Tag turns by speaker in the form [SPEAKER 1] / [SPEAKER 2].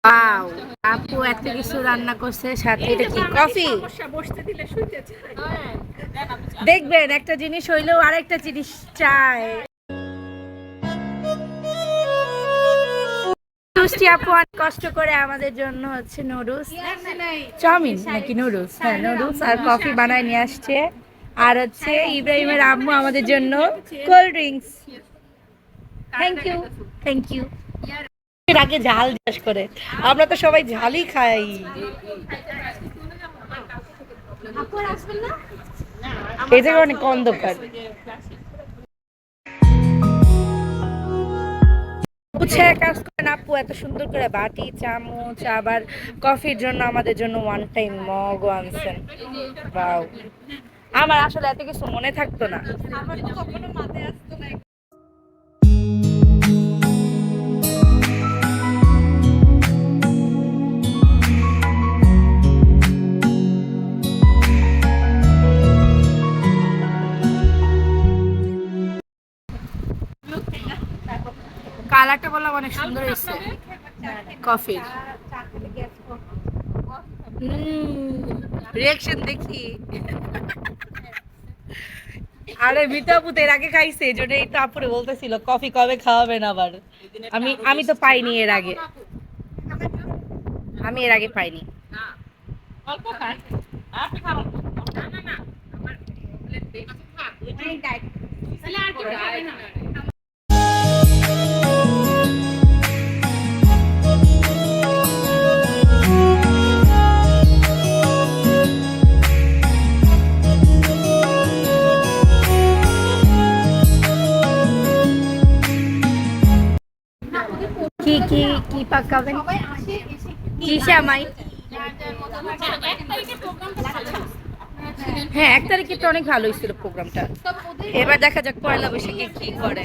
[SPEAKER 1] Wow, আপু এত কিছু রান্না করছে, সাথে এটা কি কফি? দেখবেন একটা জিনিস হইলেও আরেকটা জিনিস চায়। মিষ্টি আপু অনেক কষ্ট করে আমাদের জন্য হচ্ছে নুডলস, চাউমিন নাকি নুডলস, হ্যাঁ নুডলস আর কফি বানায় নিয়ে আসছে। আর হচ্ছে ইব্রাহিমের আম্মু আমাদের জন্য cold drinks. Thank you, thank you. এর আগে ঝাল জিজ্ঞেস করে, আমরা তো সবাই ঝালই খাই। এই জায়গায় অনেক অন্ধকার। বুঝছে কাজ করেন আপু, এত সুন্দর করে বাটি চামচ আবার কফির জন্য আমাদের জন্য ওয়ান টাইম মগও আনছেন। বাও, আমার আসলে এত কিছু মনে থাকতো না। আমার তো কখনো মাথায় আসতো না। কালারটা বললাম অনেক সুন্দর হয়েছে কফির। রিয়াকশন দেখি। আরে মিতাপুত এর আগে খাইছে, এই জন্য এই তো আপুরে বলতেছিল কফি কবে খাওয়াবেন আবার। আমি আমি তো পাইনি এর আগে, আমি এর আগে পাইনি। অল্প খান, আপনি খাবেন না? না না, আমার তাহলে আর কি খাবেন না। কি কি কি পাকাবেন? কি শ্যামাই? হ্যাঁ 1 তারিখে তো অনেক ভালো হয়েছিল প্রোগ্রামটা। এবার দেখা যাক পয়লা বৈশাখে কি করে।